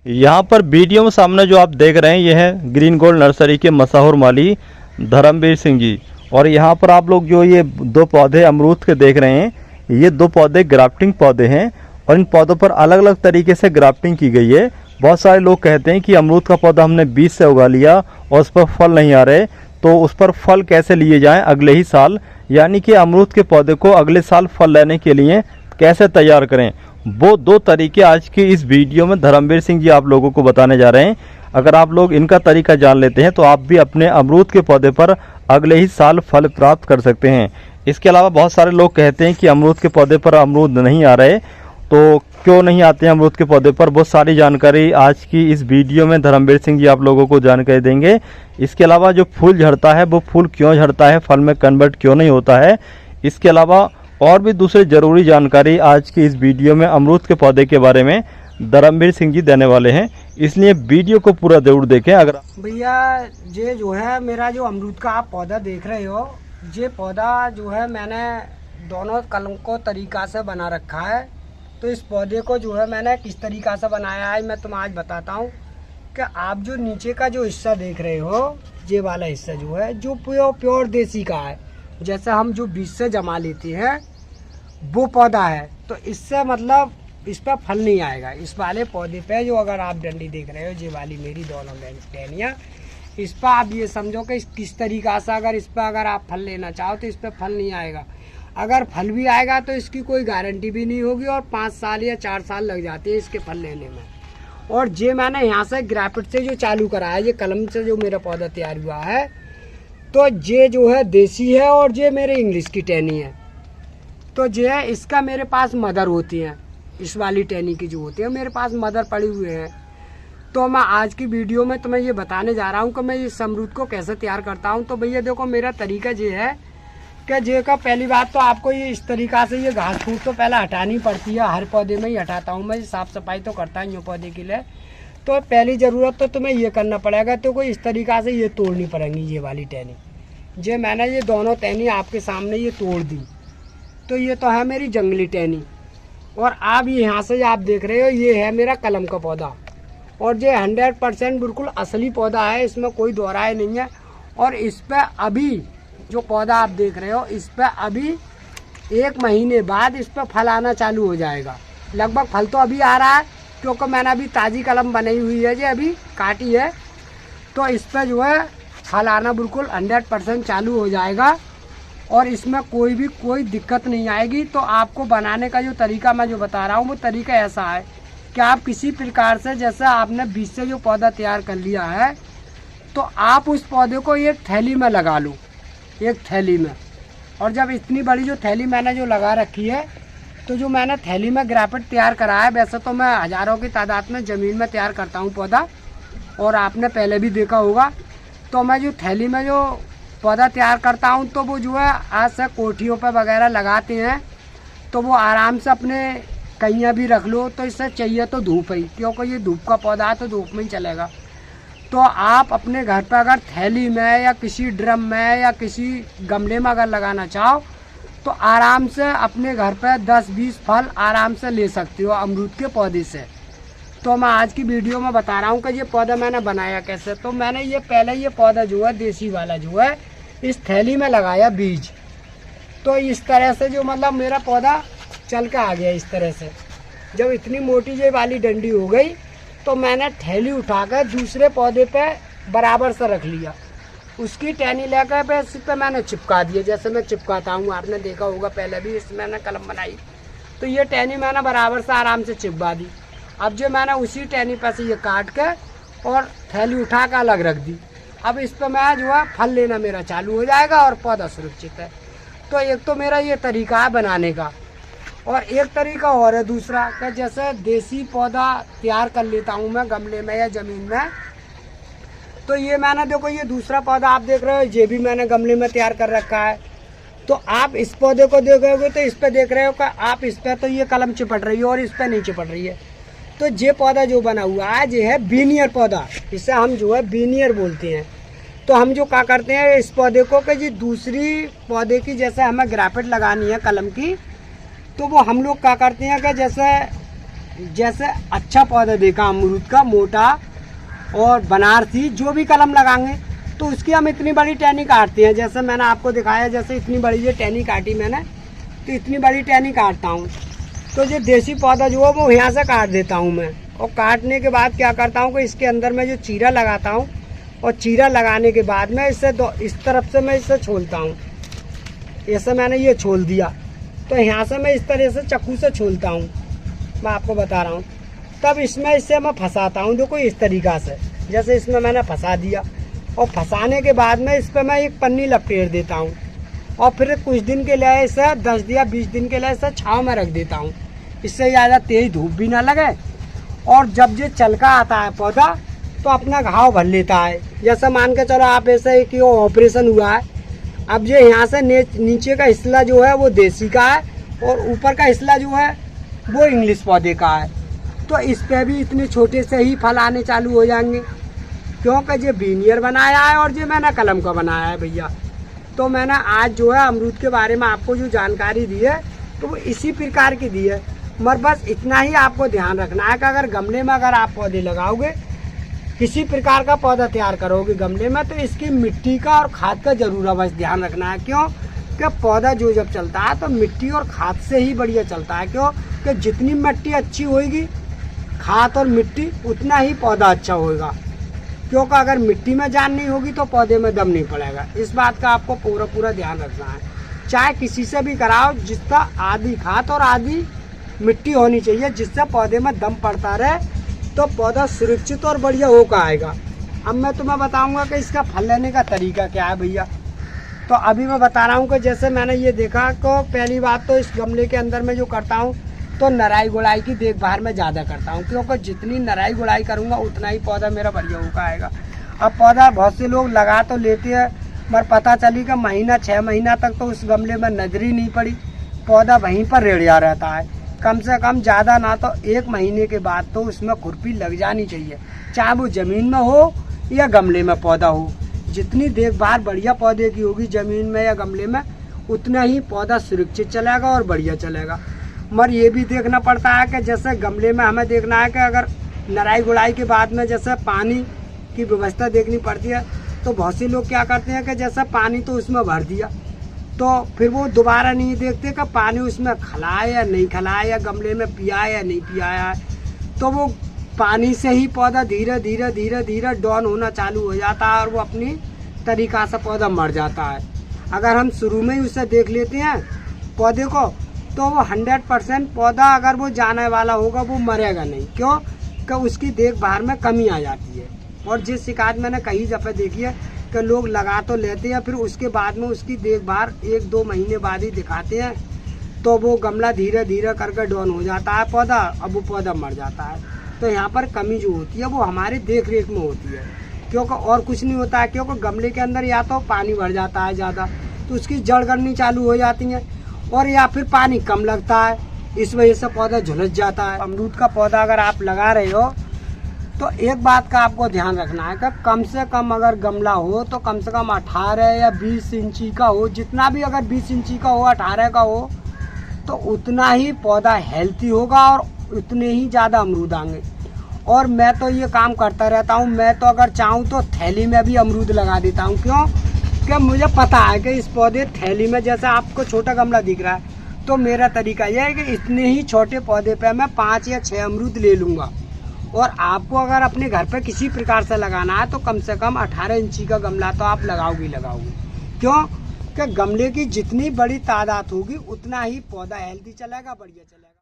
यहाँ पर वीडियो में सामने जो आप देख रहे हैं ये है ग्रीन गोल्ड नर्सरी के मशहूर माली धर्मवीर सिंह जी। और यहाँ पर आप लोग जो ये दो पौधे अमरूद के देख रहे हैं, ये दो पौधे ग्राफ्टिंग पौधे हैं और इन पौधों पर अलग अलग तरीके से ग्राफ्टिंग की गई है। बहुत सारे लोग कहते हैं कि अमरूद का पौधा हमने बीज से उगा लिया और उस पर फल नहीं आ रहे, तो उस पर फल कैसे लिए जाएं अगले ही साल, यानी कि अमरूद के पौधे को अगले साल फल लेने के लिए कैसे तैयार करें। वो दो तरीके आज की इस वीडियो में धर्मवीर सिंह जी आप लोगों को बताने जा रहे हैं। अगर आप लोग इनका तरीका जान लेते हैं तो आप भी अपने अमरूद के पौधे पर अगले ही साल फल प्राप्त कर सकते हैं। इसके अलावा बहुत सारे लोग कहते हैं कि अमरूद के पौधे पर अमरूद नहीं आ रहे, तो क्यों नहीं आते हैं अमरूद के पौधे पर, वो सारी जानकारी आज की इस वीडियो में धर्मवीर सिंह जी आप लोगों को जानकारी देंगे। इसके अलावा जो फूल झड़ता है वो फूल क्यों झड़ता है, फल में कन्वर्ट क्यों नहीं होता है, इसके अलावा और भी दूसरी ज़रूरी जानकारी आज की इस वीडियो में अमरूद के पौधे के बारे में धर्मवीर सिंह जी देने वाले हैं, इसलिए वीडियो को पूरा जरूर देखें। अगर भैया ये जो है मेरा जो अमरूद का आप पौधा देख रहे हो, ये पौधा जो है मैंने दोनों कलम को तरीका से बना रखा है। तो इस पौधे को जो है मैंने किस तरीका से बनाया है मैं तुम्हें आज बताता हूँ। कि आप जो नीचे का जो हिस्सा देख रहे हो, ये वाला हिस्सा जो है जो प्योर देसी का है, जैसे हम जो बीज से जमा लेते हैं वो पौधा है। तो इससे मतलब इस पर फल नहीं आएगा। इस वाले पौधे पे जो अगर आप डंडी देख रहे हो, ये वाली मेरी दोनों टहनियाँ, इस पर आप ये समझो कि किस तरीका से अगर इस पर अगर आप फल लेना चाहो तो इस पर फल नहीं आएगा। अगर फल भी आएगा तो इसकी कोई गारंटी भी नहीं होगी और 5 साल या 4 साल लग जाते हैं इसके फल लेने में। और ये मैंने यहाँ से ग्राफ्ट से जो चालू करा है, ये कलम से जो मेरा पौधा तैयार हुआ है, तो ये जो है देसी है और ये मेरे इंग्लिश की टहनी है। तो जो है इसका मेरे पास मदर होती है, इस वाली टहनी की जो होती है मेरे पास मदर पड़ी हुए हैं। तो मैं आज की वीडियो में तुम्हें ये बताने जा रहा हूँ कि मैं इस अमरूद को कैसे तैयार करता हूँ। तो भैया देखो मेरा तरीका ये है कि जे का पहली बात तो आपको ये इस तरीका से ये घास फूस तो पहले हटानी पड़ती है। हर पौधे में ही हटाता हूँ मैं, साफ़ सफाई तो करता ही हूँ पौधे के लिए। तो पहली ज़रूरत तो तुम्हें ये करना पड़ेगा, तो कोई इस तरीका से ये तोड़नी पड़ेंगी ये वाली टहनी। ये मैंने ये दोनों टहनी आपके सामने ये तोड़ दी। तो ये तो है मेरी जंगली टहनी। और आप यहाँ से आप देख रहे हो ये है मेरा कलम का पौधा, और ये 100% बिल्कुल असली पौधा है, इसमें कोई दो राय नहीं है। और इस पर अभी जो पौधा आप देख रहे हो, इस पर अभी 1 महीने बाद इस पर फल आना चालू हो जाएगा। लगभग फल तो अभी आ रहा है क्योंकि मैंने अभी ताज़ी कलम बनाई हुई है, जो अभी काटी है। तो इस पर जो है फल आना बिल्कुल 100% चालू हो जाएगा और इसमें कोई दिक्कत नहीं आएगी। तो आपको बनाने का जो तरीका मैं जो बता रहा हूँ वो तरीका ऐसा है कि आप किसी प्रकार से, जैसे आपने बीज से जो पौधा तैयार कर लिया है, तो आप उस पौधे को एक थैली में लगा लो, एक थैली में। और जब इतनी बड़ी जो थैली मैंने जो लगा रखी है, तो जो मैंने थैली में ग्राफ्ट तैयार करा है, वैसे तो मैं हज़ारों की तादाद में ज़मीन में तैयार करता हूँ पौधा, और आपने पहले भी देखा होगा। तो मैं जो थैली में जो पौधा तैयार करता हूँ, तो वो जो है आज से कोठियों पर वगैरह लगाते हैं, तो वो आराम से अपने कहीं भी रख लो। तो इससे चाहिए तो धूप ही, क्योंकि ये धूप का पौधा है तो धूप में ही चलेगा। तो आप अपने घर पर अगर थैली में या किसी ड्रम में या किसी गमले में अगर लगाना चाहो, तो आराम से अपने घर पर 10-20 फल आराम से ले सकते हो अमरूद के पौधे से। तो मैं आज की वीडियो में बता रहा हूँ कि ये पौधा मैंने बनाया कैसे। तो मैंने ये पहले ये पौधा जो है देसी वाला जो है इस थैली में लगाया बीज। तो इस तरह से जो मतलब मेरा पौधा चल के आ गया इस तरह से। जब इतनी मोटी ये वाली डंडी हो गई, तो मैंने थैली उठाकर दूसरे पौधे पे बराबर से रख लिया। उसकी टहनी लेकर पे इस पर मैंने चिपका दिया, जैसे मैं चिपकाता हूँ, आपने देखा होगा पहले भी इसमें मैंने कलम बनाई। तो ये टहनी मैंने बराबर से आराम से चिपका दी। अब जो मैंने उसी टहनी पर से ये काट के और थैली उठा कर अलग रख दी। अब इस पर मैं जो है फल लेना मेरा चालू हो जाएगा और पौधा सुरक्षित है। तो एक तो मेरा ये तरीका है बनाने का, और एक तरीका और है दूसरा कि जैसे देसी पौधा तैयार कर लेता हूँ मैं गमले में या ज़मीन में। तो ये मैंने देखो ये दूसरा पौधा आप देख रहे हो, ये भी मैंने गमले में तैयार कर रखा है। तो आप इस पौधे को देखोगे तो इस पर देख रहे हो कि आप इस पर तो ये कलम चिपट रही है और इस पर नहीं चिपट रही है। तो ये पौधा जो बना हुआ है ये है बीनियर पौधा, इसे हम जो है बीनियर बोलते हैं। तो हम जो क्या करते हैं इस पौधे को कि जी दूसरी पौधे की जैसे हमें ग्राफ्ट लगानी है कलम की, तो वो हम लोग क्या करते हैं कि जैसे जैसे अच्छा पौधा देखा अमरूद का मोटा और बनारसी जो भी कलम लगाएंगे तो उसकी हम इतनी बड़ी टहनी काटते हैं। जैसे मैंने आपको दिखाया, जैसे इतनी बड़ी ये टहनी काटी मैंने, तो इतनी बड़ी टहनी काटता हूँ। तो जो देसी पौधा जो है वो यहाँ से काट देता हूँ मैं, और काटने के बाद क्या करता हूँ कि इसके अंदर में जो चीरा लगाता हूँ, और चीरा लगाने के बाद में इसे इस तरफ से मैं इसे छोलता हूँ। ऐसे मैंने ये छोल दिया, तो यहाँ से मैं इस तरह से चाकू से छोलता हूँ, मैं आपको बता रहा हूँ। तब इसमें इसे मैं फंसाता हूँ, देखो इस तरीक़ा से, जैसे इसमें मैंने फंसा दिया, और फंसाने के बाद में इस पर मैं एक पन्नी लपेट देता हूँ, और फिर कुछ दिन के लिए इसे 10 या 20 दिन के लिए इसे छाँव में रख देता हूँ, इससे ज़्यादा तेज धूप भी ना लगे। और जब ये चलका आता है पौधा तो अपना घाव भर लेता है। जैसे मान के चलो आप ऐसे कि वो ऑपरेशन हुआ है, अब ये यहाँ से नीचे का हिस्सा जो है वो देसी का है, और ऊपर का हिस्सा जो है वो इंग्लिश पौधे का है। तो इस पे भी इतने छोटे से ही फल आने चालू हो जाएंगे, क्योंकि ये बीनियर बनाया है और ये मैंने कलम का बनाया है भैया। तो मैंने आज जो है अमरूद के बारे में आपको जो जानकारी दी है तो वो इसी प्रकार की दी है। मगर बस इतना ही आपको ध्यान रखना है कि अगर गमले में अगर आप पौधे लगाओगे, किसी प्रकार का पौधा तैयार करोगे गमले में, तो इसकी मिट्टी का और खाद का जरूर बस ध्यान रखना है। क्यों कि पौधा जो जब चलता है तो मिट्टी और खाद से ही बढ़िया चलता है। क्यों कि जितनी मिट्टी अच्छी होगी, खाद और मिट्टी, उतना ही पौधा अच्छा होगा। क्योंकि अगर मिट्टी में जान नहीं होगी तो पौधे में दम नहीं पड़ेगा। इस बात का आपको पूरा ध्यान रखना है। चाहे किसी से भी कराओ, जिसका आधी खाद और आधी मिट्टी होनी चाहिए, जिससे पौधे में दम पड़ता रहे, तो पौधा सुरक्षित और बढ़िया होकर आएगा। अब मैं तुम्हें बताऊंगा कि इसका फल लेने का तरीका क्या है भैया। तो अभी मैं बता रहा हूँ कि जैसे मैंने ये देखा, तो पहली बात तो इस गमले के अंदर में जो करता हूँ तो नराई गुड़ाई की देखभाल में ज़्यादा करता हूँ, क्योंकि जितनी नराई गुड़ाई करूँगा उतना ही पौधा मेरा बढ़िया होकर आएगा। अब पौधा बहुत से लोग लगा तो लेते हैं, मगर पता चली कि महीना 6 महीना तक तो उस गमले में नजर ही नहीं पड़ी, पौधा वहीं पर रेड़िया रहता है। कम से कम ज़्यादा ना तो 1 महीने के बाद तो उसमें खुरपी लग जानी चाहिए, चाहे वो ज़मीन में हो या गमले में पौधा हो। जितनी देखभाल बढ़िया पौधे की होगी ज़मीन में या गमले में, उतना ही पौधा सुरक्षित चलेगा और बढ़िया चलेगा। मगर ये भी देखना पड़ता है कि जैसे गमले में हमें देखना है कि अगर नराई गुड़ाई के बाद में जैसे पानी की व्यवस्था देखनी पड़ती है। तो बहुत से लोग क्या करते हैं कि जैसा पानी तो उसमें भर दिया, तो फिर वो दोबारा नहीं देखते कि पानी उसमें खलाया या नहीं खलाया, या गमले में पिया या नहीं पियाया है। तो वो पानी से ही पौधा धीरे धीरे डाउन होना चालू हो जाता है, और वो अपनी तरीक़ा से पौधा मर जाता है। अगर हम शुरू में ही उसे देख लेते हैं पौधे को, तो वो 100% पौधा अगर वो जाने वाला होगा वो मरेगा नहीं। क्यों कि उसकी देखभाल में कमी आ जाती है। और जिस शिकायत मैंने कई दफ़े देखी है कि लोग लगा तो लेते हैं, फिर उसके बाद में उसकी देखभाल 1-2 महीने बाद ही दिखाते हैं, तो वो गमला धीरे धीरे करके डाउन हो जाता है पौधा, अब वो पौधा मर जाता है। तो यहाँ पर कमी जो होती है वो हमारी देख रेख में होती है, क्योंकि और कुछ नहीं होता है। क्योंकि गमले के अंदर या तो पानी भर जाता है ज़्यादा, तो उसकी जड़ गड़नी चालू हो जाती है, और या फिर पानी कम लगता है, इस वजह से पौधा झुलस जाता है। अमरूद का पौधा अगर आप लगा रहे हो तो एक बात का आपको ध्यान रखना है कि कम से कम अगर गमला हो तो कम से कम 18 या 20 इंची का हो। जितना भी अगर 20 इंची का हो, 18 का हो, तो उतना ही पौधा हेल्थी होगा और उतने ही ज़्यादा अमरूद आएंगे। और मैं तो ये काम करता रहता हूँ, मैं तो अगर चाहूँ तो थैली में भी अमरूद लगा देता हूँ। क्यों कि मुझे पता है कि इस पौधे थैली में, जैसे आपको छोटा गमला दिख रहा है, तो मेरा तरीका यह है कि इतने ही छोटे पौधे पे मैं 5 या 6 अमरूद ले लूँगा। और आपको अगर अपने घर पे किसी प्रकार से लगाना है तो कम से कम 18 इंची का गमला तो आप लगाओगे। क्यों कि गमले की जितनी बड़ी तादाद होगी उतना ही पौधा हेल्दी चलेगा, बढ़िया चलेगा।